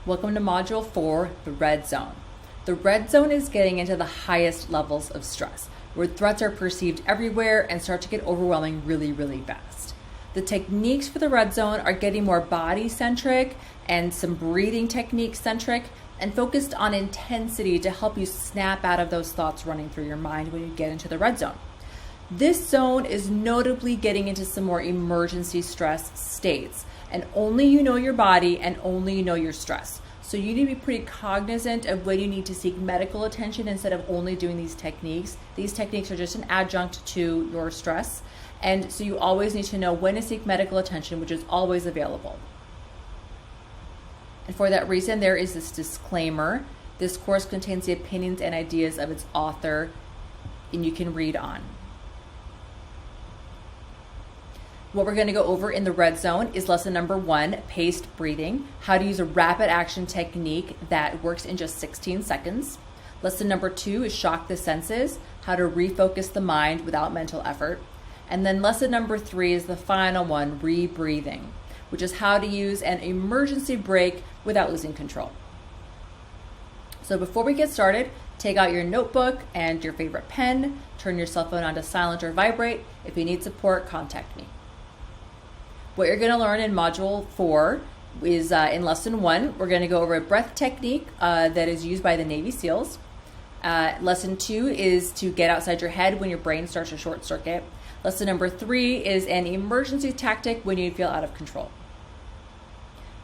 Welcome to Module 4, the red zone. The red zone is getting into the highest levels of stress, where threats are perceived everywhere and start to get overwhelming really, really fast. The techniques for the red zone are getting more body-centric and some breathing technique-centric and focused on intensity to help you snap out of those thoughts running through your mind when you get into the red zone. This zone is notably getting into some more emergency stress states, and only you know your body and only you know your stress. So you need to be pretty cognizant of when you need to seek medical attention instead of only doing these techniques. These techniques are just an adjunct to your stress. And so you always need to know when to seek medical attention, which is always available. And for that reason, there is this disclaimer. This course contains the opinions and ideas of its author, and you can read on. What we're going to go over in the red zone is lesson number 1, paced breathing, how to use a rapid action technique that works in just 16 seconds. Lesson number 2 is shock the senses, how to refocus the mind without mental effort. And then lesson number 3 is the final one, rebreathing, which is how to use an emergency brake without losing control. So before we get started, take out your notebook and your favorite pen, turn your cell phone on to silent or vibrate. If you need support, contact me. What you're going to learn in Module 4 is in Lesson 1, we're going to go over a breath technique that is used by the Navy SEALs. Lesson 2 is to get outside your head when your brain starts to short circuit. Lesson number 3 is an emergency tactic when you feel out of control.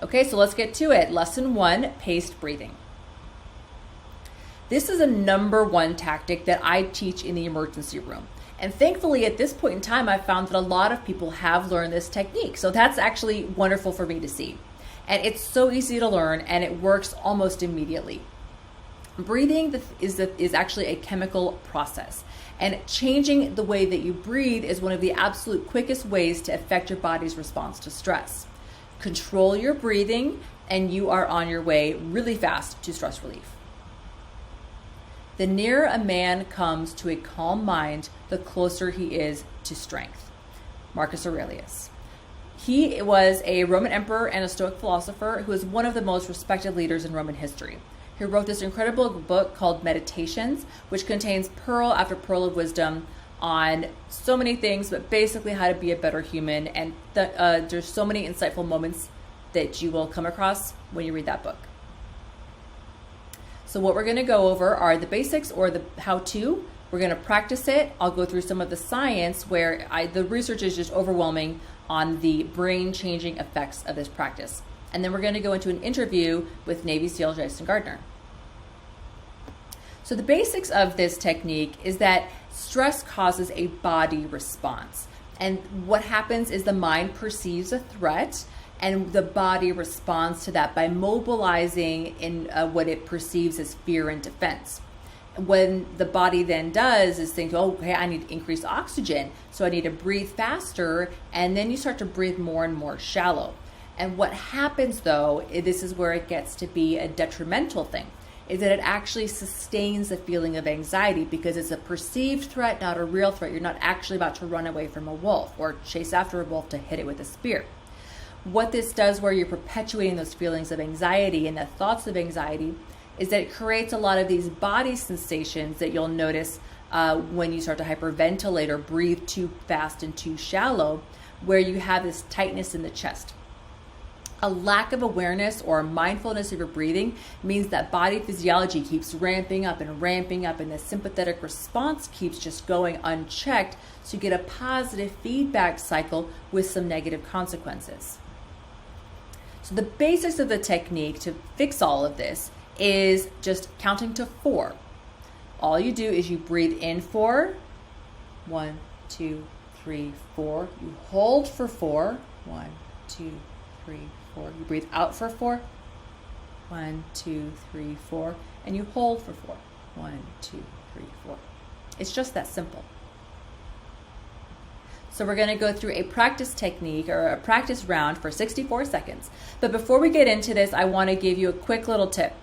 Okay, so let's get to it. Lesson 1, paced breathing. This is a number 1 tactic that I teach in the emergency room. And thankfully, at this point in time, I've found that a lot of people have learned this technique. So that's actually wonderful for me to see. And it's so easy to learn, and it works almost immediately. Breathing is actually a chemical process. And changing the way that you breathe is one of the absolute quickest ways to affect your body's response to stress. Control your breathing, and you are on your way really fast to stress relief. The nearer a man comes to a calm mind, the closer he is to strength. Marcus Aurelius. He was a Roman emperor and a Stoic philosopher who is one of the most respected leaders in Roman history. He wrote this incredible book called Meditations, which contains pearl after pearl of wisdom on so many things, but basically how to be a better human. And there's so many insightful moments that you will come across when you read that book. So what we're going to go over are the basics or the how-to. We're going to practice it. I'll go through some of the science where the research is just overwhelming on the brain-changing effects of this practice. And then we're going to go into an interview with Navy SEAL Jason Gardner. So the basics of this technique is that stress causes a body response. And what happens is the mind perceives a threat, and the body responds to that by mobilizing in what it perceives as fear and defense. When the body then does is think, oh, okay, I need increased oxygen, so I need to breathe faster, and then you start to breathe more and more shallow. And what happens though, this is where it gets to be a detrimental thing, is that it actually sustains the feeling of anxiety because it's a perceived threat, not a real threat. You're not actually about to run away from a wolf or chase after a wolf to hit it with a spear. What this does where you're perpetuating those feelings of anxiety and the thoughts of anxiety is that it creates a lot of these body sensations that you'll notice when you start to hyperventilate or breathe too fast and too shallow, where you have this tightness in the chest. A lack of awareness or mindfulness of your breathing means that body physiology keeps ramping up, and the sympathetic response keeps just going unchecked, so you get a positive feedback cycle with some negative consequences. So the basics of the technique to fix all of this is just counting to 4. All you do is you breathe in 4, 1, 2, 3, 4. You hold for 4, 1, 2, 3, 4. You breathe out for 4, 1, 2, 3, 4, and you hold for 4, 1, 2, 3, 4. It's just that simple. So we're going to go through a practice technique or a practice round for 64 seconds. But before we get into this, I want to give you a quick little tip.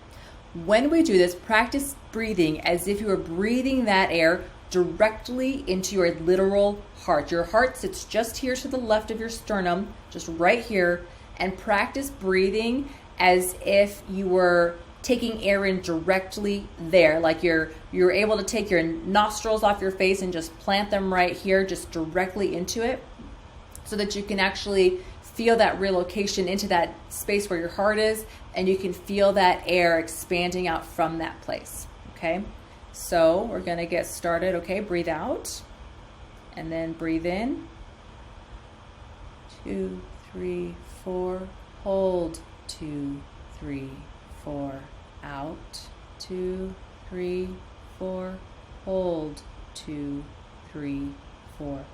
When we do this, practice breathing as if you were breathing that air directly into your literal heart. Your heart sits just here to the left of your sternum, just right here, and practice breathing as if you were taking air in directly there, like you're able to take your nostrils off your face and just plant them right here, just directly into it, so that you can actually feel that relocation into that space where your heart is, and you can feel that air expanding out from that place. Okay, so we're going to get started. Okay, breathe out and then breathe in. 2, 3, 4. Hold. 2, 3, 4. Out. 2, 3, 4. Hold. 2, 3, 4.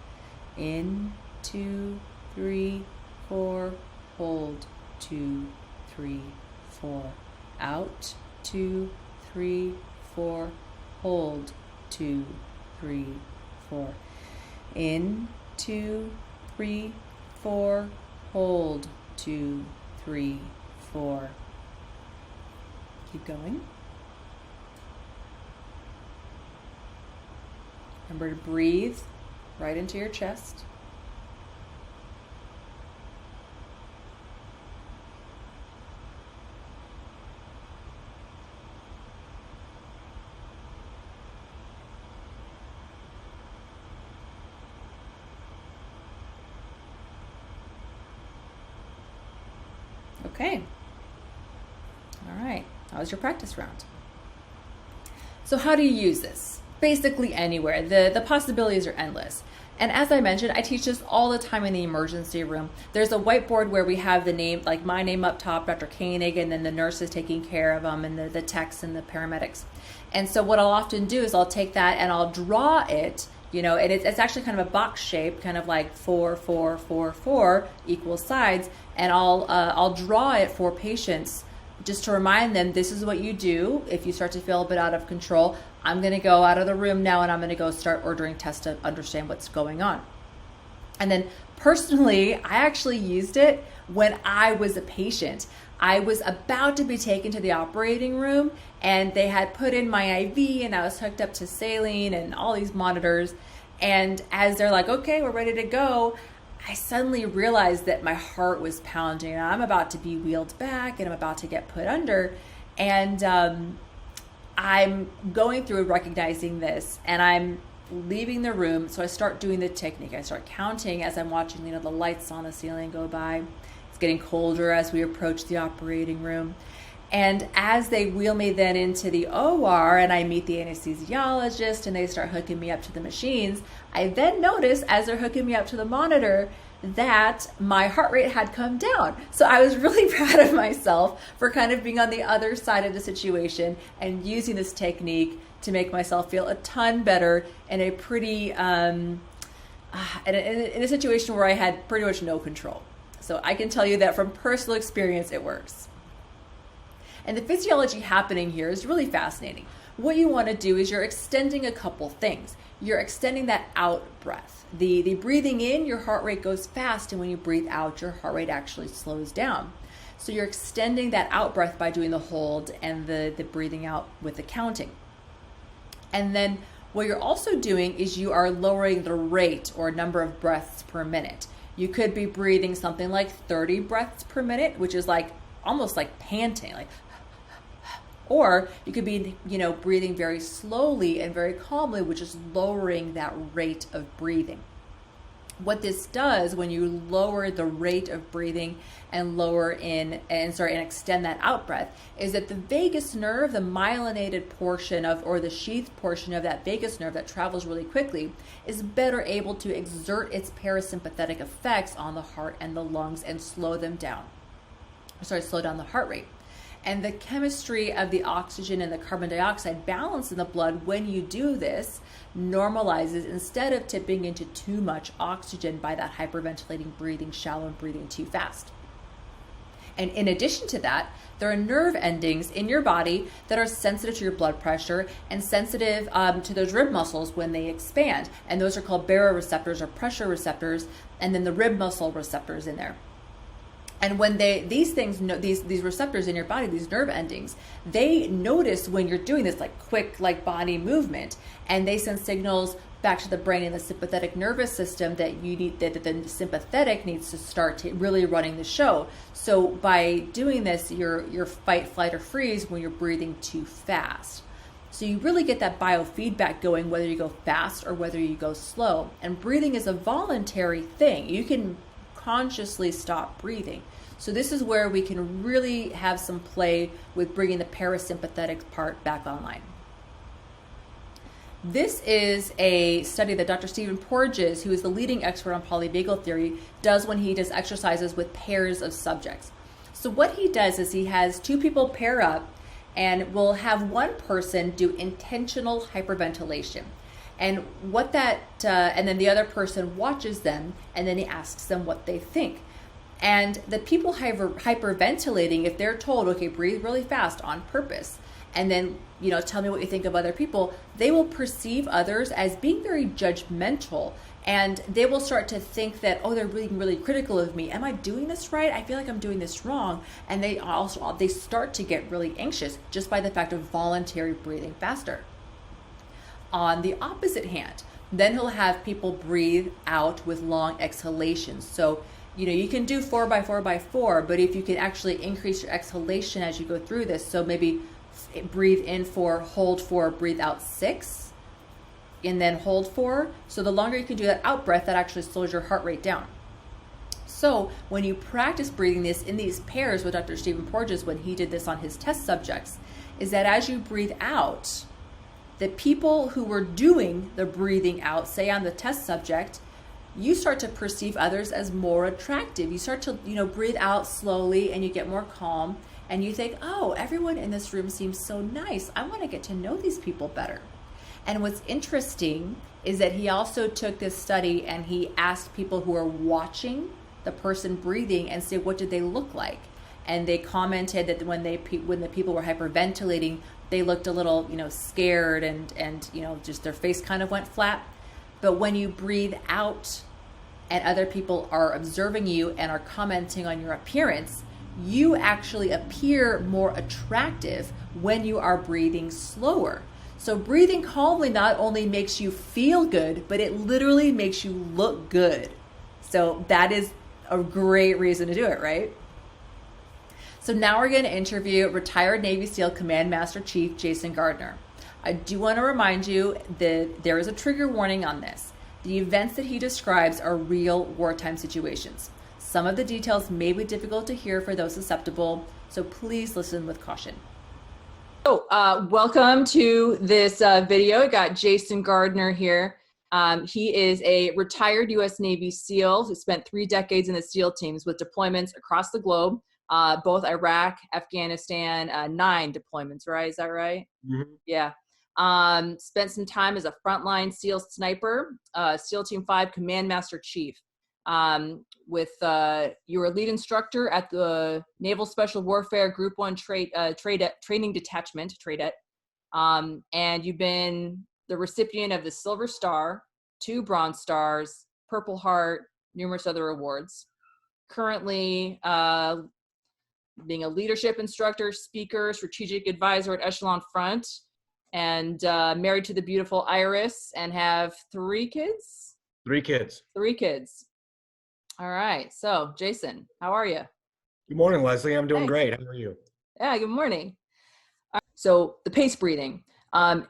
In. 2, 3, 4. Hold. 2, 3, 4. Out. 2, 3, 4. Hold. 2, 3, 4. In. 2, 3, 4. Hold. 2, 3, 4. Keep going. Remember to breathe right into your chest. Okay. All right. That was your practice round. So how do you use this? Basically anywhere. The possibilities are endless. And as I mentioned, I teach this all the time in the emergency room. There's a whiteboard where we have the name, like my name up top, Dr. Koenig, and then the nurses taking care of them, and the techs and the paramedics. And so what I'll often do is I'll take that and I'll draw it, and it's actually kind of a box shape, kind of like 4, 4, 4, 4 equal sides. And I'll draw it for patients just to remind them, this is what you do if you start to feel a bit out of control. I'm going to go out of the room now and I'm going to go start ordering tests to understand what's going on. And then personally, I actually used it when I was a patient. I was about to be taken to the operating room and they had put in my IV and I was hooked up to saline and all these monitors. And as they're like, okay, we're ready to go, I suddenly realized that my heart was pounding and I'm about to be wheeled back and I'm about to get put under. And I'm going through recognizing this and I'm leaving the room. So I start doing the technique. I start counting as I'm watching, the lights on the ceiling go by. It's getting colder as we approach the operating room. And as they wheel me then into the OR and I meet the anesthesiologist and they start hooking me up to the machines, I then notice as they're hooking me up to the monitor that my heart rate had come down. So I was really proud of myself for kind of being on the other side of the situation and using this technique to make myself feel a ton better in a pretty, in a situation where I had pretty much no control. So I can tell you that from personal experience, it works. And the physiology happening here is really fascinating. What you want to do is you're extending a couple things. You're extending that out breath. The breathing in, your heart rate goes fast, and when you breathe out, your heart rate actually slows down. So you're extending that out breath by doing the hold and the breathing out with the counting. And then what you're also doing is you are lowering the rate or number of breaths per minute. You could be breathing something like 30 breaths per minute, which is like almost like panting, like. Or you could be, breathing very slowly and very calmly, which is lowering that rate of breathing. What this does when you lower the rate of breathing and extend that out breath is that the vagus nerve, the myelinated portion or the sheath portion of that vagus nerve that travels really quickly, is better able to exert its parasympathetic effects on the heart and the lungs and slow down the heart rate. And the chemistry of the oxygen and the carbon dioxide balance in the blood when you do this normalizes instead of tipping into too much oxygen by that hyperventilating breathing, shallow and breathing too fast. And in addition to that, there are nerve endings in your body that are sensitive to your blood pressure and sensitive to those rib muscles when they expand. And those are called baroreceptors or pressure receptors, and then the rib muscle receptors in there. And when these receptors in your body, these nerve endings, they notice when you're doing this like quick, like body movement, and they send signals back to the brain and the sympathetic nervous system, that you need that the sympathetic needs to start to really running the show. So by doing this, your fight, flight, or freeze when you're breathing too fast. So you really get that biofeedback going, whether you go fast or whether you go slow. And breathing is a voluntary thing. You can consciously stop breathing. So this is where we can really have some play with bringing the parasympathetic part back online. This is a study that Dr. Stephen Porges, who is the leading expert on polyvagal theory, does when he does exercises with pairs of subjects. So what he does is he has two people pair up and will have one person do intentional hyperventilation. And what and then the other person watches them, and then he asks them what they think. And the people hyperventilating, if they're told, okay, breathe really fast on purpose, and then, tell me what you think of other people, they will perceive others as being very judgmental. And they will start to think that, oh, they're being really critical of me. Am I doing this right? I feel like I'm doing this wrong. And they start to get really anxious just by the fact of voluntary breathing faster. On the opposite hand, then he'll have people breathe out with long exhalations. So, you can do 4 by 4 by 4, but if you can actually increase your exhalation as you go through this, so maybe breathe in 4, hold 4, breathe out 6, and then hold 4. So the longer you can do that out breath, that actually slows your heart rate down. So when you practice breathing this in these pairs with Dr. Stephen Porges, when he did this on his test subjects, is that as you breathe out, the people who were doing the breathing out, say on the test subject, you start to perceive others as more attractive. You start to, breathe out slowly and you get more calm. And you think, oh, everyone in this room seems so nice. I want to get to know these people better. And what's interesting is that he also took this study and he asked people who are watching the person breathing and say, what did they look like? And they commented that when the people were hyperventilating, they looked a little, scared and just their face kind of went flat. But when you breathe out and other people are observing you and are commenting on your appearance, you actually appear more attractive when you are breathing slower. So breathing calmly not only makes you feel good, but it literally makes you look good. So that is a great reason to do it, right? So now we're going to interview retired Navy SEAL Command Master Chief Jason Gardner. I do want to remind you that there is a trigger warning on this. The events that he describes are real wartime situations. Some of the details may be difficult to hear for those susceptible, so please listen with caution. So welcome to this video. I got Jason Gardner here. He is a retired U.S. Navy SEAL who spent 3 decades in the SEAL teams with deployments across the globe, both Iraq, Afghanistan, 9 deployments, right? Is that right? Mm-hmm. Yeah. Spent some time as a frontline SEAL sniper, SEAL Team 5 Command Master Chief. You were a lead instructor at the Naval Special Warfare Group 1 Training Detachment, TRADET, and you've been the recipient of the Silver Star, 2 Bronze Stars, Purple Heart, numerous other awards. Currently, being a leadership instructor, speaker, strategic advisor at Echelon Front, and married to the beautiful Iris, and have 3 kids? 3 kids. 3 kids. All right. So, Jason, how are you? Good morning, Leslie. I'm doing great. How are you? Yeah, good morning. So the pace breathing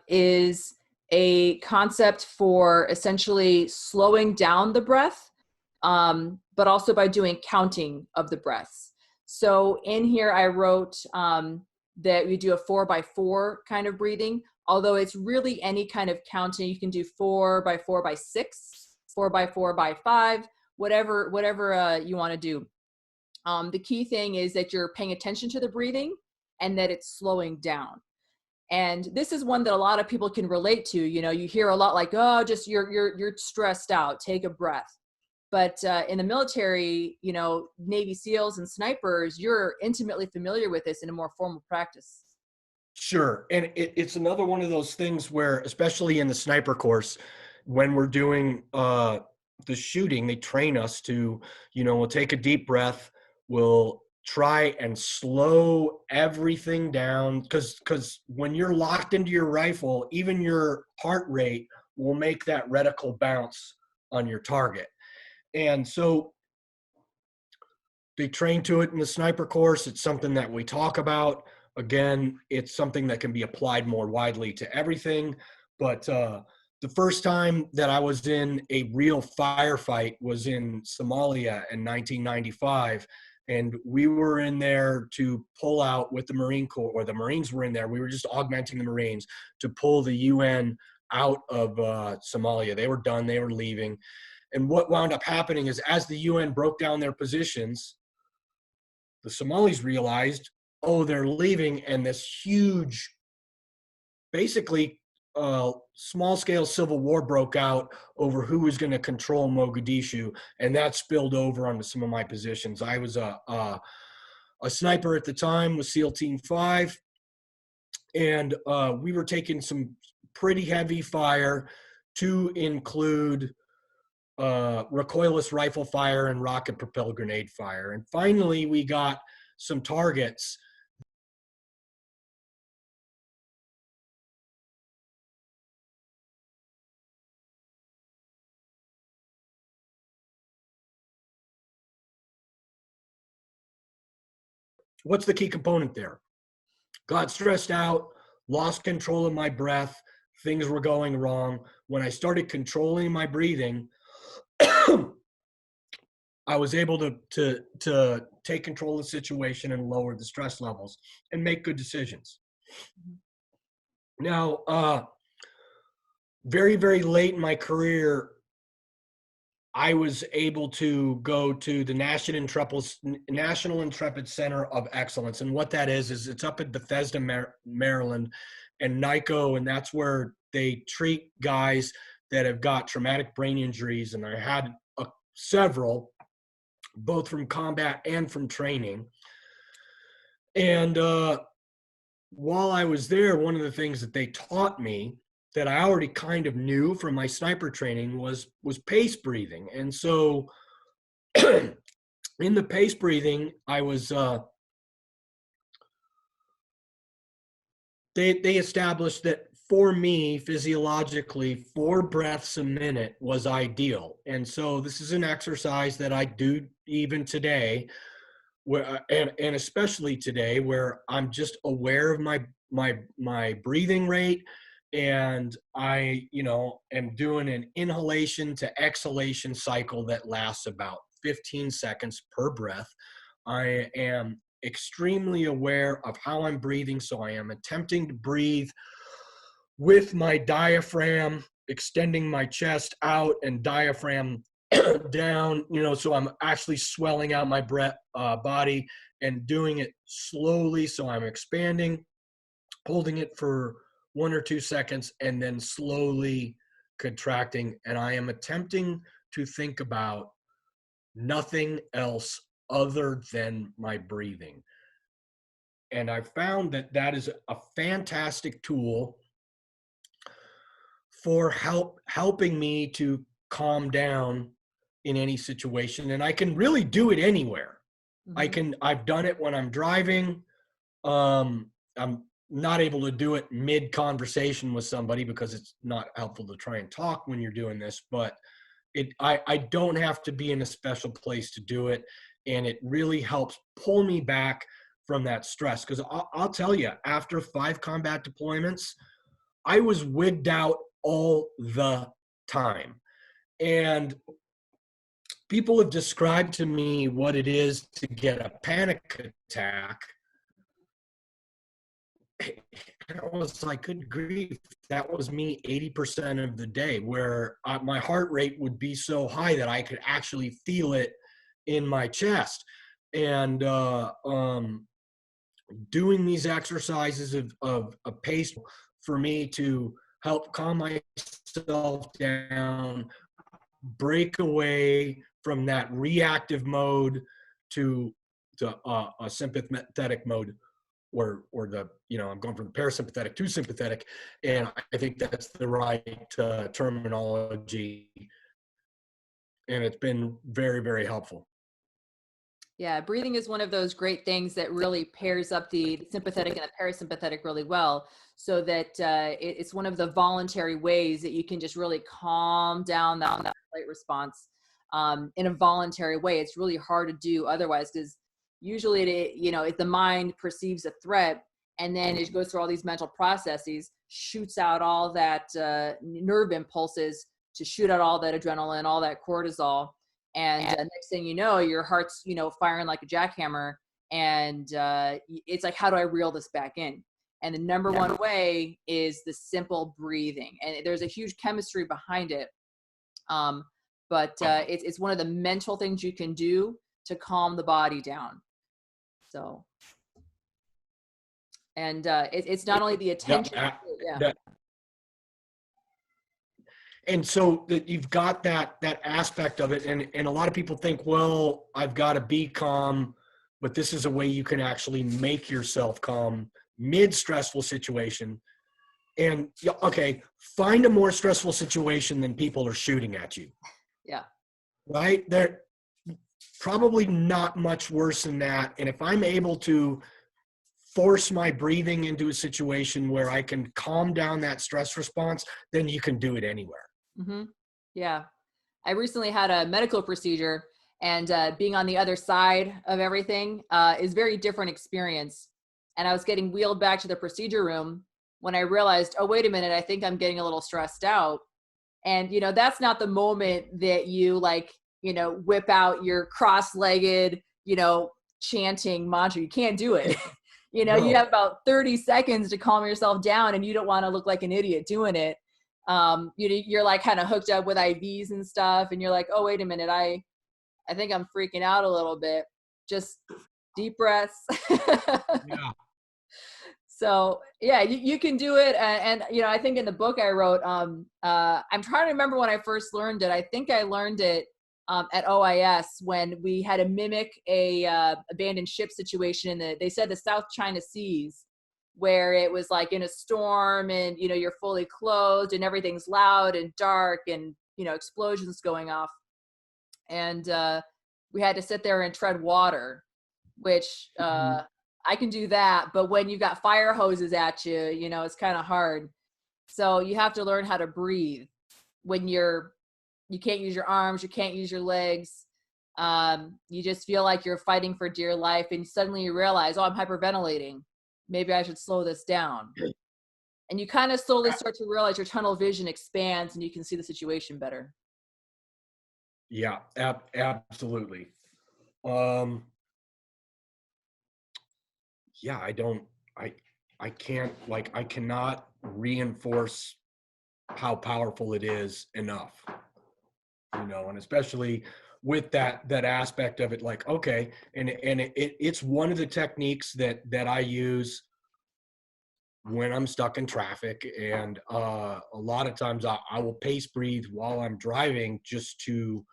is a concept for essentially slowing down the breath, but also by doing counting of the breaths. So in here, I wrote that we do a 4 by 4 kind of breathing, although it's really any kind of counting. You can do 4 by 4 by 6, 4 by 4 by 5, whatever you want to do. The key thing is that you're paying attention to the breathing and that it's slowing down. And this is one that a lot of people can relate to. You know, you hear a lot like, oh, just you're stressed out, take a breath. But in the military, you know, Navy SEALs and snipers, you're intimately familiar with this in a more formal practice. Sure. And it's another one of those things where, especially in the sniper course, when we're doing the shooting, they train us to, you know, we'll take a deep breath, we'll try and slow everything down, because when you're locked into your rifle, even your heart rate will make that reticle bounce on your target. And so they train to it in the sniper course. It's something that we talk about. Again, it's something that can be applied more widely to everything. But the first time that I was in a real firefight was in Somalia in 1995. And we were in there to pull out with the Marine Corps, or the Marines were in there. We were just augmenting the Marines to pull the UN out of Somalia. They were done. They were leaving. And what wound up happening is, as the UN broke down their positions, the Somalis realized, oh, they're leaving, and this huge, basically small-scale civil war broke out over who was going to control Mogadishu, and that spilled over onto some of my positions. I was a sniper at the time with SEAL Team 5, and we were taking some pretty heavy fire, to include recoilless rifle fire and rocket-propelled grenade fire. And finally, we got some targets. What's the key component there? Got stressed out, lost control of my breath, things were going wrong. When I started controlling my breathing, I was able to take control of the situation and lower the stress levels and make good decisions. Now, very, very late in my career, I was able to go to the National Intrepid Center of Excellence. And what that is it's up in Bethesda, Maryland, and NICO, and that's where they treat guys that have got traumatic brain injuries. And I had several, both from combat and from training. And while I was there, one of the things that they taught me that I already kind of knew from my sniper training was pace breathing. And so in the pace breathing, I was, they established that for me, physiologically, 4 breaths a minute was ideal. And so this is an exercise that I do even today, where, and especially today, where I'm just aware of my breathing rate. And I, am doing an inhalation to exhalation cycle that lasts about 15 seconds per breath. I am extremely aware of how I'm breathing. So I am attempting to breathe with my diaphragm, extending my chest out and diaphragm down, so I'm actually swelling out my body and doing it slowly. So I'm expanding, holding it for 1 or 2 seconds, and then slowly contracting. And I am attempting to think about nothing else other than my breathing. And I found that that is a fantastic tool for helping me to calm down in any situation. And I can really do it anywhere. Mm-hmm. I've done it when I'm driving. I'm not able to do it mid-conversation with somebody because it's not helpful to try and talk when you're doing this, but I don't have to be in a special place to do it, and it really helps pull me back from that stress. Because I'll tell you, after 5 combat deployments, I was wigged out all the time. And people have described to me what it is to get a panic attack. I was like, good grief, that was me 80% of the day, where my heart rate would be so high that I could actually feel it in my chest. And doing these exercises of pace for me to help calm myself down, break away from that reactive mode to a sympathetic mode, or I'm going from the parasympathetic to sympathetic, and I think that's the right terminology, and it's been very, very helpful. Yeah, breathing is one of those great things that really pairs up the sympathetic and the parasympathetic really well, so that it's one of the voluntary ways that you can just really calm down that flight response in a voluntary way. It's really hard to do otherwise, because usually, if the mind perceives a threat and then it goes through all these mental processes, shoots out all that nerve impulses to shoot out all that adrenaline, all that cortisol. And next thing you know, your heart's, firing like a jackhammer. And it's like, how do I reel this back in? And the number one way is the simple breathing. And there's a huge chemistry behind it. But it's one of the mental things you can do to calm the body down. So, and it's not only the attention. And so that you've got that aspect of it, and a lot of people think, well, I've got to be calm, but this is a way you can actually make yourself calm mid-stressful situation. And okay, find a more stressful situation than people are shooting at you. Yeah. Right? They're probably not much worse than that. And if I'm able to force my breathing into a situation where I can calm down that stress response, then you can do it anywhere. Mm-hmm. Yeah. I recently had a medical procedure, and being on the other side of everything is very different experience. And I was getting wheeled back to the procedure room when I realized, oh, wait a minute, I think I'm getting a little stressed out. And, that's not the moment that you whip out your cross-legged, chanting mantra. You can't do it. No. You have about 30 seconds to calm yourself down, and you don't want to look like an idiot doing it. You're like kind of hooked up with IVs and stuff, and you're like, oh, wait a minute, I think I'm freaking out a little bit. Just deep breaths. Yeah. So yeah, you can do it. And I think in the book I wrote, I'm trying to remember when I first learned it. I think I learned it at OIS when we had to mimic a abandoned ship situation they said the South China Seas, where it was like in a storm, and you're fully clothed and everything's loud and dark, and explosions going off, and we had to sit there and tread water, which I can do that, but when you've got fire hoses at you, it's kind of hard. So you have to learn how to breathe when you can't use your arms, you can't use your legs. You just feel like you're fighting for dear life, and suddenly you realize, oh, I'm hyperventilating. Maybe I should slow this down. And you kind of slowly start to realize your tunnel vision expands and you can see the situation better. Yeah, absolutely. Yeah, I cannot reinforce how powerful it is enough, and especially with that aspect of it, like, okay, and it's one of the techniques that I use when I'm stuck in traffic. And a lot of times I will pace breathe while I'm driving, just to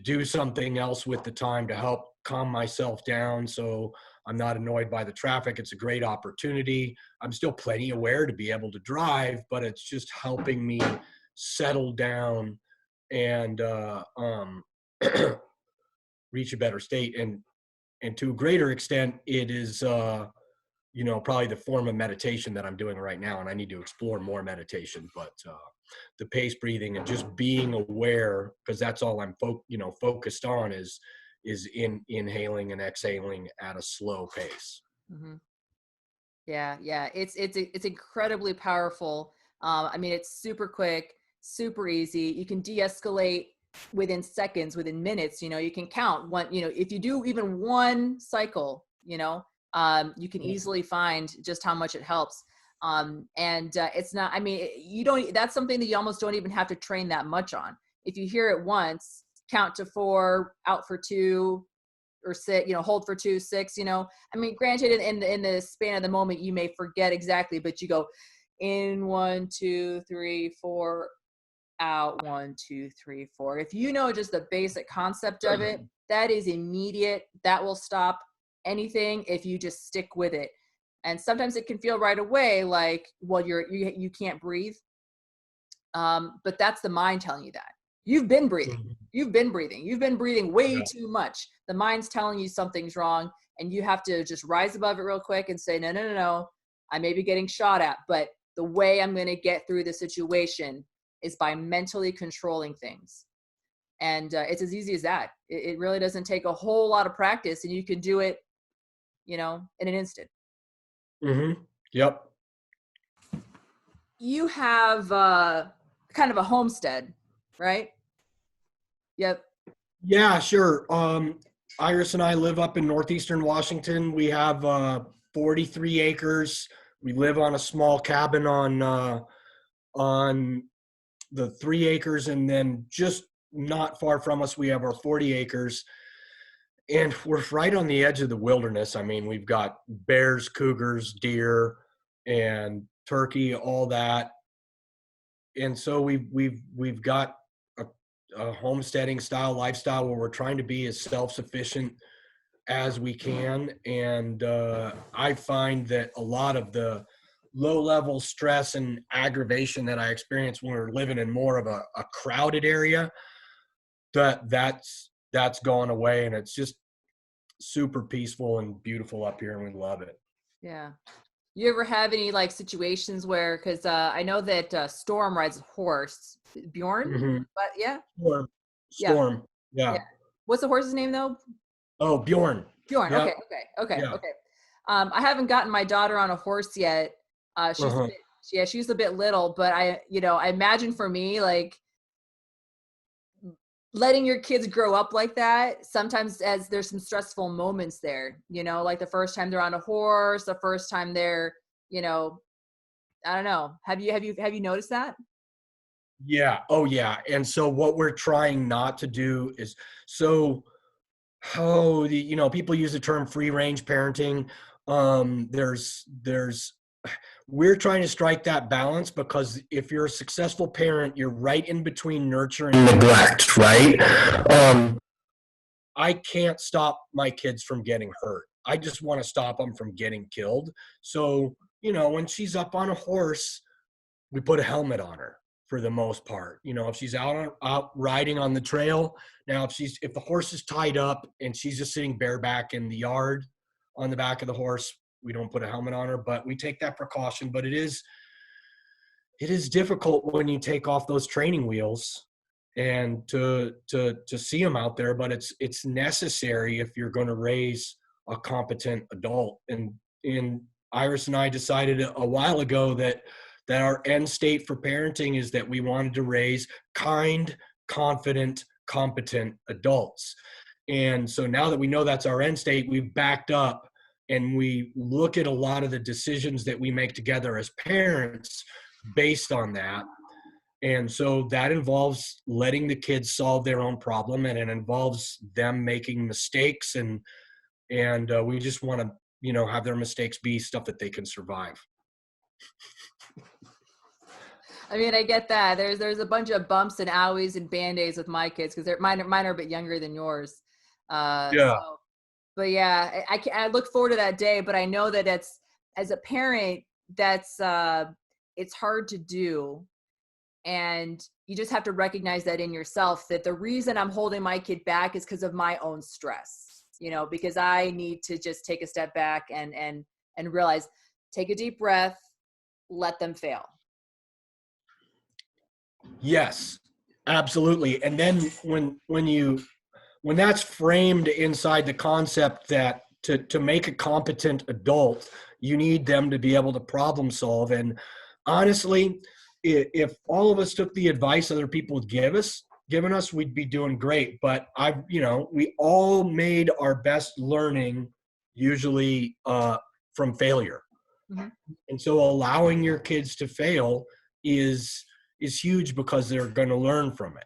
do something else with the time to help calm myself down, so I'm not annoyed by the traffic. It's a great opportunity. I'm still plenty aware to be able to drive, but it's just helping me settle down and reach a better state. And to a greater extent, it is probably the form of meditation that I'm doing right now, and I need to explore more meditation. But the pace breathing and just being aware, because that's all I'm focused on, is inhaling and exhaling at a slow pace. Mm-hmm. Yeah. It's incredibly powerful. It's super quick, super easy. You can de-escalate within seconds, within minutes. You can count one. If you do even one cycle, you can easily find just how much it helps. It's not. You don't. That's something that you almost don't even have to train that much on. If you hear it once, count to 4, out for 2, or 6, hold for 2, 6, granted in the span of the moment, you may forget exactly, but you go in 1, 2, 3, 4, out 1, 2, 3, 4. If just the basic concept of it, that is immediate. That will stop anything if you just stick with it. And sometimes it can feel right away like, well, you can't breathe. But that's the mind telling you that. You've been breathing. Mhm. You've been breathing. You've been breathing way Yeah. too much. The mind's telling you something's wrong, and you have to just rise above it real quick and say, no, no, no, no. I may be getting shot at, but the way I'm going to get through the situation is by mentally controlling things. And it's as easy as that. It really doesn't take a whole lot of practice, and you can do it, in an instant. Mm-hmm. Yep. You have kind of a homestead, right? Yep. Yeah, sure. Iris and I live up in northeastern Washington. We have 43 acres. We live on a small cabin on the 3 acres, and then just not far from us, we have our 40 acres. And we're right on the edge of the wilderness. I mean, we've got bears, cougars, deer, and turkey, all that. And so we've got a homesteading style lifestyle where we're trying to be as self-sufficient as we can. And I find that a lot of the low-level stress and aggravation that I experience when we're living in more of a crowded area, that's gone away, and it's just super peaceful and beautiful up here, and we love it. Yeah. You ever have any like situations where, because I know that Storm rides a horse, Bjorn, Mm-hmm. but yeah, Storm. yeah. Yeah. What's the horse's name though? Oh, Bjorn. Bjorn. Okay, Yep. okay. Yeah. I haven't gotten my daughter on a horse yet. Uh-huh. She's a bit little, but I imagine for me, like letting your kids grow up like that, sometimes as there's some stressful moments there, like the first time they're on a horse, the first time they're, I don't know. Have you noticed that? Yeah. Oh, yeah. And so what we're trying not to do is, so people use the term free range parenting. There's we're trying to strike that balance, because if you're a successful parent, you're right in between nurture and neglect, right? I can't stop my kids from getting hurt. I just want to stop them from getting killed. So, when she's up on a horse, we put a helmet on her for the most part. If she's out riding on the trail, now if the horse is tied up and she's just sitting bareback in the yard on the back of the horse, we don't put a helmet on her, but we take that precaution. But it is difficult when you take off those training wheels and to see them out there, but it's necessary if you're going to raise a competent adult. And Iris and I decided a while ago that our end state for parenting is that we wanted to raise kind, confident, competent adults. And so now that we know that's our end state, we've backed up and we look at a lot of the decisions that we make together as parents based on that. And so that involves letting the kids solve their own problem, and it involves them making mistakes, and we just want to have their mistakes be stuff that they can survive. I mean, I get that. There's a bunch of bumps and owies and band-aids with my kids, because mine are a bit younger than yours. Yeah. But yeah, I look forward to that day. But I know that as a parent, that's it's hard to do, and you just have to recognize that in yourself, that the reason I'm holding my kid back is because of my own stress. Because I need to just take a step back and realize, take a deep breath, let them fail. Yes, absolutely. And then when that's framed inside the concept that to make a competent adult, you need them to be able to problem solve. And honestly, if all of us took the advice other people had given us, we'd be doing great. But we all made our best learning usually from failure. Mm-hmm. And so allowing your kids to fail is huge, because they're going to learn from it.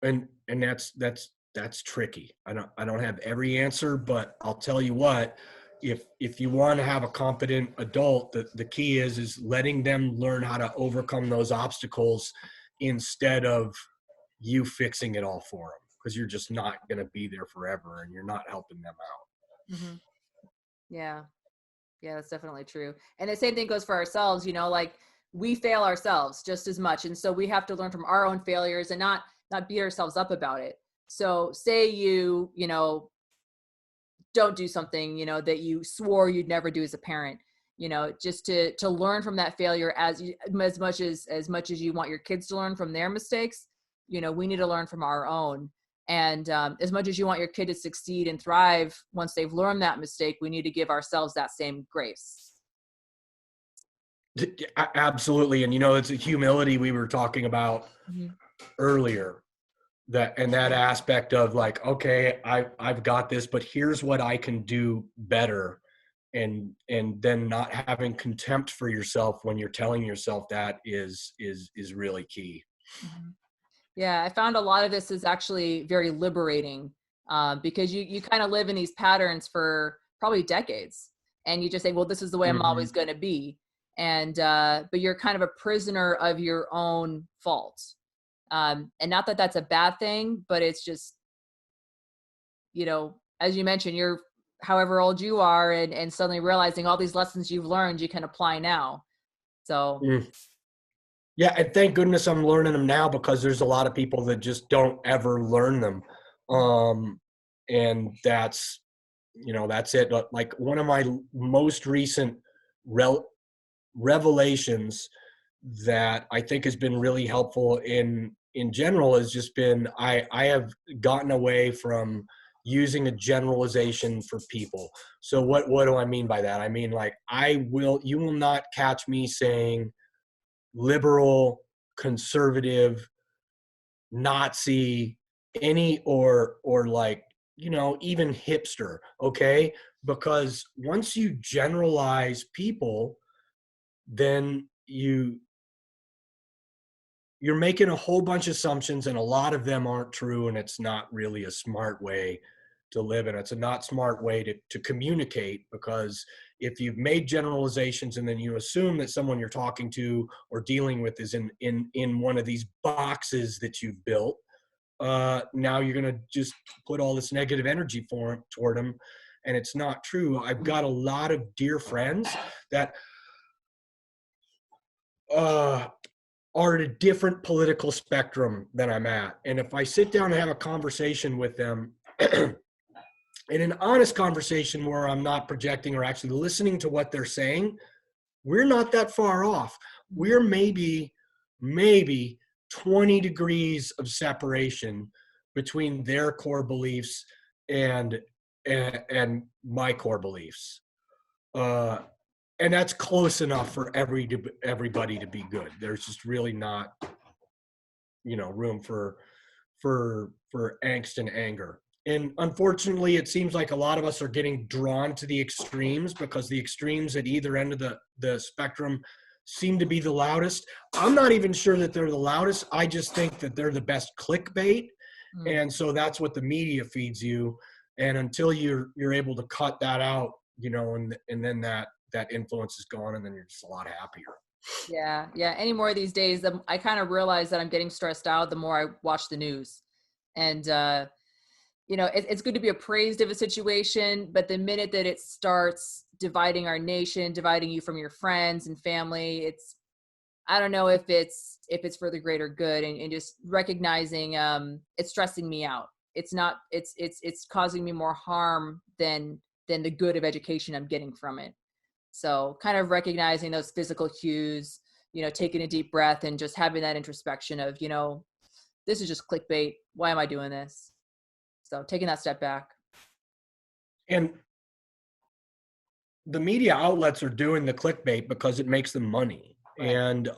And that's tricky. I don't have every answer, but I'll tell you what, if you want to have a competent adult, the key is letting them learn how to overcome those obstacles instead of you fixing it all for them, because you're just not going to be there forever and you're not helping them out. Mm-hmm. Yeah, that's definitely true. And the same thing goes for ourselves, like we fail ourselves just as much. And so we have to learn from our own failures and not beat ourselves up about it. So say you don't do something, that you swore you'd never do as a parent, just to learn from that failure as much as you want your kids to learn from their mistakes, we need to learn from our own. And as much as you want your kid to succeed and thrive once they've learned that mistake, we need to give ourselves that same grace. Absolutely. And it's a humility we were talking about earlier, that aspect of like, okay, I've got this, but here's what I can do better. And then not having contempt for yourself when you're telling yourself that is really key. Yeah, I found a lot of this is actually very liberating, because you kind of live in these patterns for probably decades, and you just say, well, this is the way I'm always going to be. And but you're kind of a prisoner of your own fault. And not that that's a bad thing, but it's just, as you mentioned, you're however old you are, and suddenly realizing all these lessons you've learned you can apply now. So yeah, and thank goodness I'm learning them now, because there's a lot of people that just don't ever learn them. And that's it. But like one of my most recent revelations that I think has been really helpful in general has just been, I have gotten away from using a generalization for people. So what do I mean by that? I mean, like, you will not catch me saying liberal, conservative, Nazi, any, or like, even hipster. Okay. Because once you generalize people, then you're making a whole bunch of assumptions, and a lot of them aren't true, and it's not really a smart way to live, and it's a not smart way to communicate, because if you've made generalizations and then you assume that someone you're talking to or dealing with is in one of these boxes that you've built, now you're going to just put all this negative energy toward them, and it's not true. I've got a lot of dear friends that are at a different political spectrum than I'm at. And if I sit down and have a conversation with them, in an honest conversation where I'm not projecting or actually listening to what they're saying, we're not that far off. We're maybe 20 degrees of separation between their core beliefs and my core beliefs. And that's close enough for everybody to be good. There's just really not, room for angst and anger. And unfortunately, it seems like a lot of us are getting drawn to the extremes, because the extremes at either end of the spectrum seem to be the loudest. I'm not even sure that they're the loudest. I just think that they're the best clickbait. And so that's what the media feeds you. And until you're able to cut that out, and then that influence is gone, and then you're just a lot happier. Yeah. Any more of these days, I kind of realize that I'm getting stressed out the more I watch the news. And, it's good to be appraised of a situation, but the minute that it starts dividing our nation, dividing you from your friends and family, I don't know if it's for the greater good, and just recognizing, it's stressing me out. It's not, it's causing me more harm than the good of education I'm getting from it. So kind of recognizing those physical cues, taking a deep breath and just having that introspection of, this is just clickbait. Why am I doing this? So taking that step back. And the media outlets are doing the clickbait because it makes them money. Right. And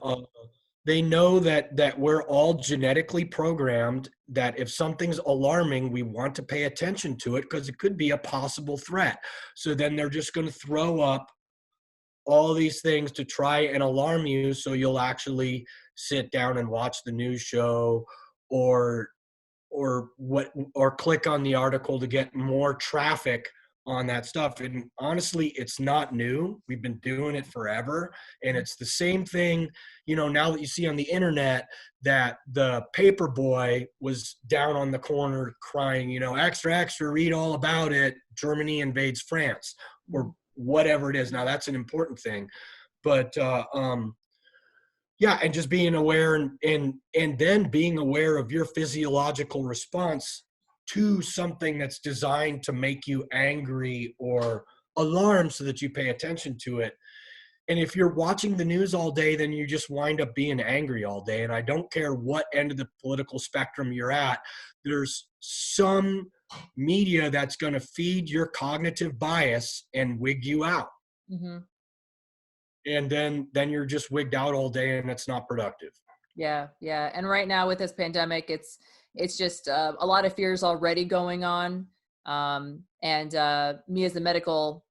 they know that we're all genetically programmed that if something's alarming, we want to pay attention to it because it could be a possible threat. So then they're just going to throw up all these things to try and alarm you, so you'll actually sit down and watch the news show or click on the article to get more traffic on that stuff. And honestly, it's not new. We've been doing it forever. And it's the same thing, now that you see on the internet that the paper boy was down on the corner crying, extra, extra, read all about it. Germany invades France, or whatever it is. Now that's an important thing. But Yeah, and just being aware and then being aware of your physiological response to something that's designed to make you angry or alarmed so that you pay attention to it. And if you're watching the news all day, then you just wind up being angry all day. And I don't care what end of the political spectrum you're at, there's some media that's going to feed your cognitive bias and wig you out. Mm-hmm. And then you're just wigged out all day, and it's not productive. Yeah. And right now with this pandemic, it's just a lot of fears already going on. And me as a medical,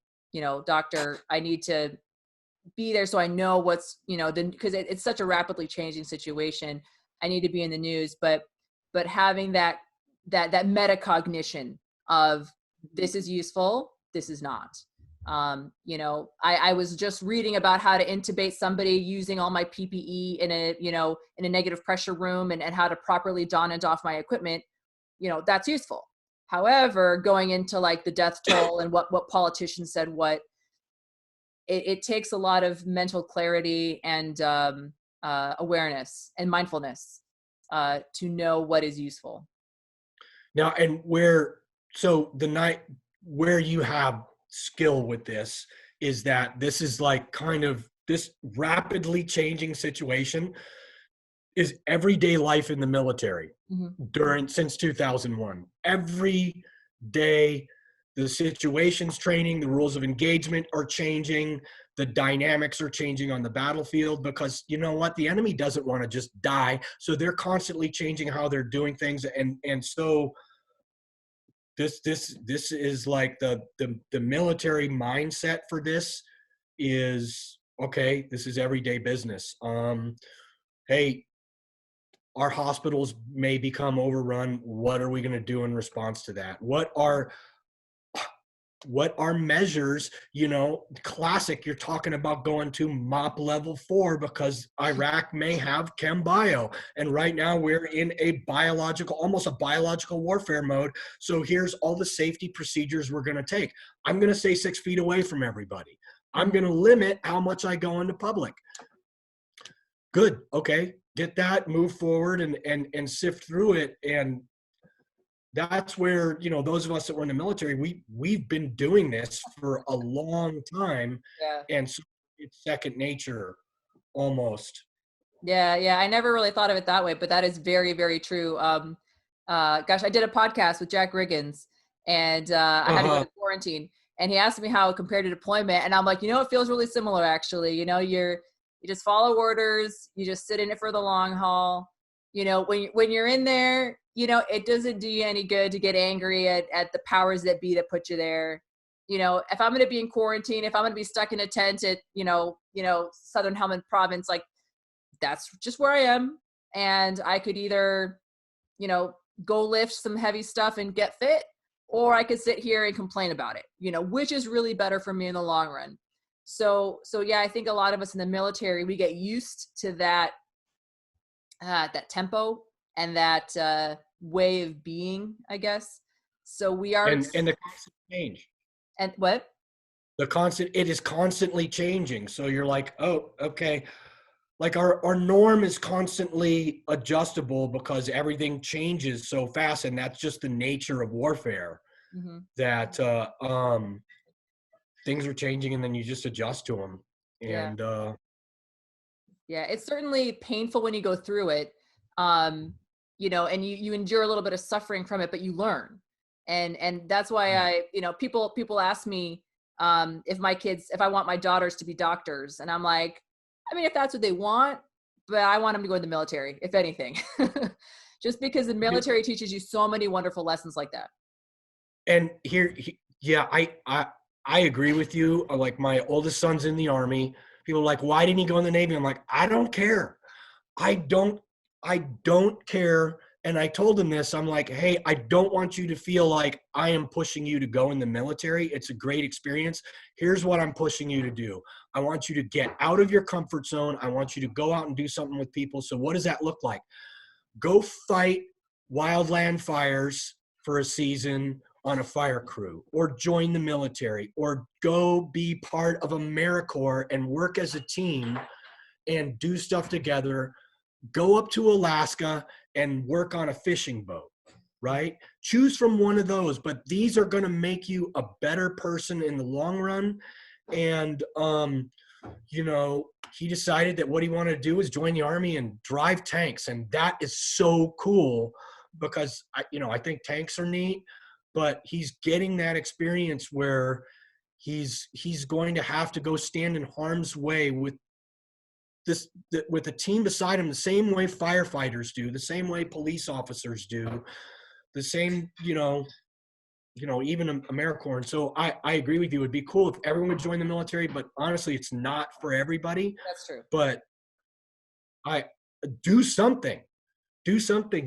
doctor, I need to be there so I know what's, because it's such a rapidly changing situation. I need to be in the news, but having that metacognition of this is useful, this is not. I was just reading about how to intubate somebody using all my PPE in a negative pressure room and how to properly don and off my equipment. That's useful. However, going into like the death toll and what politicians said, it takes a lot of mental clarity and awareness and mindfulness to know what is useful. Now, and where you have skill with this is that this is like kind of this rapidly changing situation is everyday life in the military since 2001. Every day, the situations training, the rules of engagement are changing, the dynamics are changing on the battlefield because you know what? The enemy doesn't want to just die. So they're constantly changing how they're doing things. And so this is like the military mindset for this is, okay, this is everyday business. Hey, our hospitals may become overrun. What are we going to do in response to that? What are measures, classic, you're talking about going to MOP level 4 because Iraq may have chem bio. And right now we're in almost a biological warfare mode. So here's all the safety procedures we're going to take. I'm going to stay 6 feet away from everybody. I'm going to limit how much I go into public. Good. Okay. Get that, move forward and sift through it. And that's where, those of us that were in the military, we've been doing this for a long time. Yeah. And so it's second nature almost. Yeah. I never really thought of it that way, but that is very, very true. I did a podcast with Jack Riggins and I had to go to quarantine and he asked me how it compared to deployment. And I'm like, it feels really similar actually. You just follow orders, you just sit in it for the long haul. When you're in there, it doesn't do you any good to get angry at the powers that be that put you there. If I'm going to be in quarantine, if I'm going to be stuck in a tent at, Southern Helmand province, like that's just where I am. And I could either, go lift some heavy stuff and get fit, or I could sit here and complain about it, which is really better for me in the long run. So yeah, I think a lot of us in the military, we get used to that tempo and that way of being, I guess. So we are, and the constant change. And what? It is constantly changing. So you're like, oh, okay. Like our norm is constantly adjustable because everything changes so fast, and that's just the nature of warfare. That things are changing and then you just adjust to them. And yeah, it's certainly painful when you go through it, and you endure a little bit of suffering from it, but you learn. And that's why people ask me if I want my daughters to be doctors. And I'm like, I mean, if that's what they want, but I want them to go in the military, if anything, just because the military teaches you so many wonderful lessons like that. And I agree with you. Like my oldest son's in the Army. People are like, why didn't he go in the Navy? I'm like, I don't care. I don't care. And I told him this. I'm like, hey, I don't want you to feel like I am pushing you to go in the military. It's a great experience. Here's what I'm pushing you to do. I want you to get out of your comfort zone. I want you to go out and do something with people. So what does that look like? Go fight wildland fires for a season on a fire crew, or join the military, or go be part of AmeriCorps and work as a team and do stuff together, go up to Alaska and work on a fishing boat, right? Choose from one of those, but these are going to make you a better person in the long run. And, you know, he decided that what he wanted to do was join the Army and drive tanks. And that is so cool because, I think tanks are neat, but he's getting that experience where he's going to have to go stand in harm's way with a team beside him, the same way firefighters do, the same way police officers do, the same, even AmeriCorps. And so I agree with you. It'd be cool if everyone would join the military, but honestly, it's not for everybody. That's true. But do something,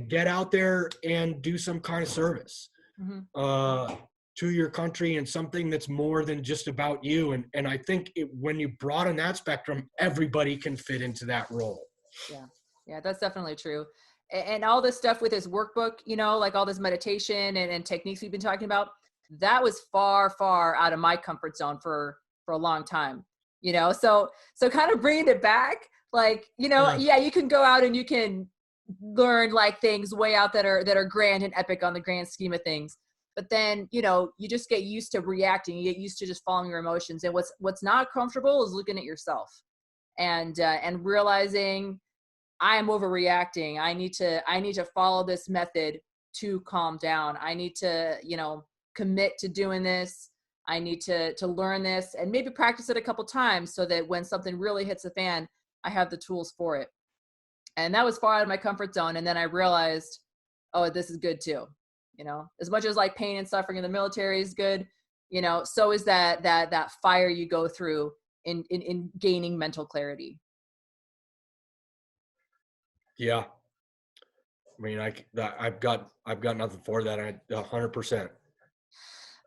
get out there and do some kind of service to your country, and something that's more than just about you. And I think when you broaden that spectrum, everybody can fit into that role. Yeah, that's definitely true. And all this stuff with his workbook, like all this meditation and techniques we've been talking about, that was far, far out of my comfort zone for a long time, so kind of bringing it back, like, yeah, you can go out and you can learn like things way out that are grand and epic on the grand scheme of things. But then, you just get used to reacting. You get used to just following your emotions. And what's not comfortable is looking at yourself and realizing I am overreacting. I need to follow this method to calm down. I need to, commit to doing this. I need to learn this and maybe practice it a couple times so that when something really hits the fan, I have the tools for it. And that was far out of my comfort zone. And then I realized, oh, this is good too. As much as like pain and suffering in the military is good, so is that fire you go through in gaining mental clarity. Yeah. I mean, I've got nothing for that. 100%.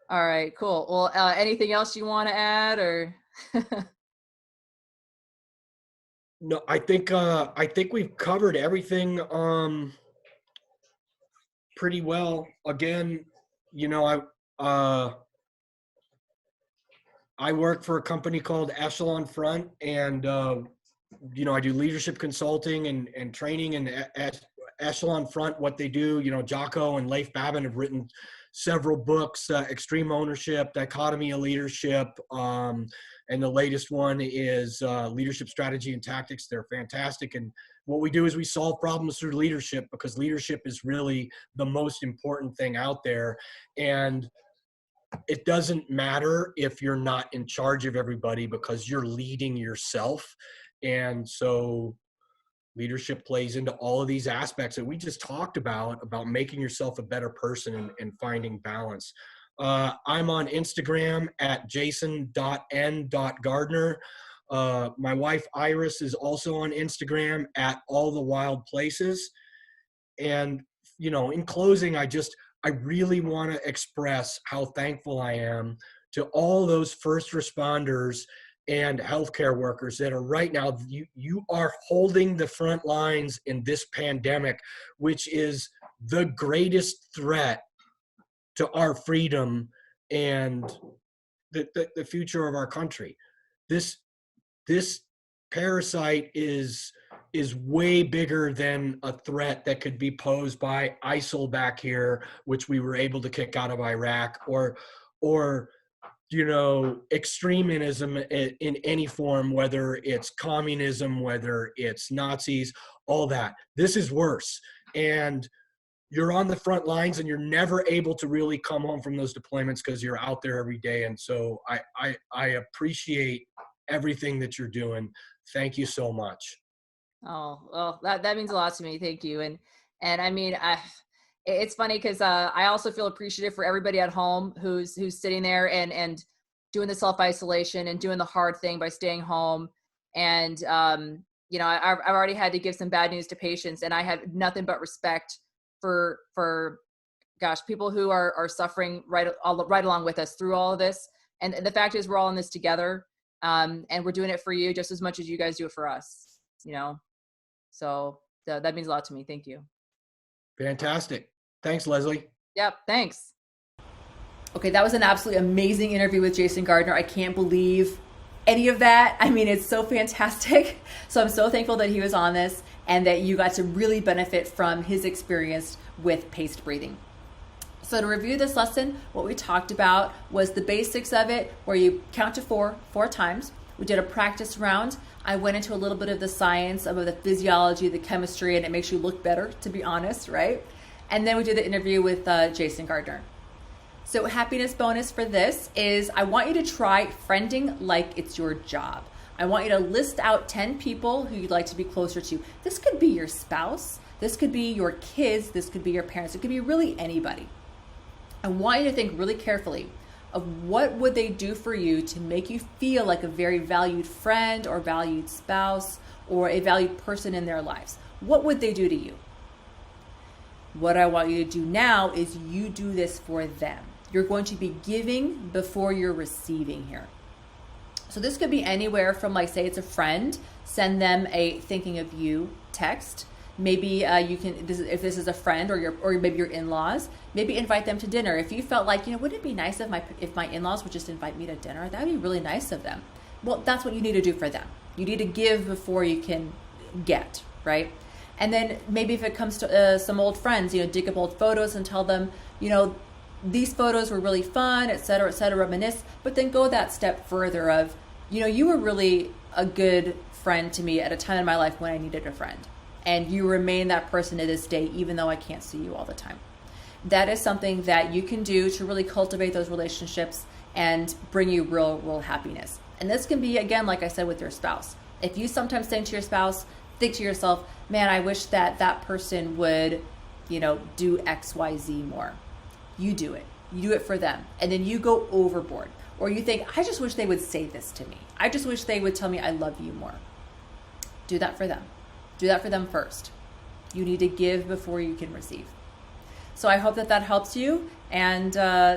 All right, cool. Well, anything else you want to add or? No, I think we've covered everything pretty well. Again, I work for a company called Echelon Front, and I do leadership consulting and training. And at Echelon Front, what they do, Jocko and Leif Babin have written several books, Extreme Ownership, Dichotomy of Leadership, and the latest one is Leadership Strategy and Tactics. They're fantastic. And what we do is we solve problems through leadership, because leadership is really the most important thing out there. And it doesn't matter if you're not in charge of everybody, because you're leading yourself. And so leadership plays into all of these aspects that we just talked about making yourself a better person and finding balance. I'm on Instagram at jason.n.gardner. My wife Iris is also on Instagram at All the Wild Places. And, in closing, I really want to express how thankful I am to all those first responders and healthcare workers that are right now, you are holding the front lines in this pandemic, which is the greatest threat to our freedom and the future of our country. This parasite is way bigger than a threat that could be posed by ISIL back here, which we were able to kick out of Iraq, or extremism in any form, whether it's communism, whether it's Nazis, all that. This is worse. And you're on the front lines and you're never able to really come home from those deployments because you're out there every day. And so I appreciate everything that you're doing. Thank you so much. Oh, well, that means a lot to me. Thank you. And I mean, it's funny because I also feel appreciative for everybody at home who's sitting there and doing the self-isolation and doing the hard thing by staying home. And, I've already had to give some bad news to patients, and I have nothing but respect for people who are suffering right along with us through all of this. And the fact is, we're all in this together. And we're doing it for you just as much as you guys do it for us, So that means a lot to me. Thank you. Fantastic. Thanks, Leslie. Yep. Thanks. Okay. That was an absolutely amazing interview with Jason Gardner. I can't believe any of that. I mean, it's so fantastic. So I'm so thankful that he was on this and that you got to really benefit from his experience with paced breathing. So to review this lesson, what we talked about was the basics of it, where you count to four times. We did a practice round. I went into a little bit of the science, of the physiology, the chemistry, and it makes you look better, to be honest, right? And then we did the interview with Jason Gardner. So happiness bonus for this is I want you to try friending like it's your job. I want you to list out 10 people who you'd like to be closer to. This could be your spouse. This could be your kids. This could be your parents. It could be really anybody. I want you to think really carefully of what would they do for you to make you feel like a very valued friend or valued spouse or a valued person in their lives. What would they do to you? What I want you to do now is you do this for them. You're going to be giving before you're receiving here. So this could be anywhere from, like, say it's a friend, send them a thinking of you text. Maybe you can, if this is a friend or maybe your in-laws, maybe invite them to dinner. If you felt like, wouldn't it be nice if my in-laws would just invite me to dinner? That'd be really nice of them. Well, that's what you need to do for them. You need to give before you can get, right? And then maybe if it comes to some old friends, dig up old photos and tell them, these photos were really fun, et cetera, reminisce, but then go that step further of, you were really a good friend to me at a time in my life when I needed a friend. And you remain that person to this day, even though I can't see you all the time. That is something that you can do to really cultivate those relationships and bring you real happiness. And this can be, again, like I said, with your spouse. If you sometimes think to your spouse, think to yourself, man, I wish that person would, do X, Y, Z more. You do it. You do it for them. And then you go overboard. Or you think, I just wish they would say this to me. I just wish they would tell me I love you more. Do that for them. Do that for them first. You need to give before you can receive. So I hope that helps you, and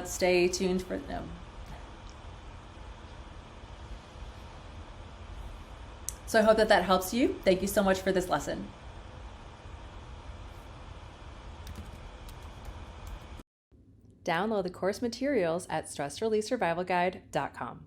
stay tuned for no. So I hope that helps you. Thank you so much for this lesson. Download the course materials at stressreleasesurvivalguide.com.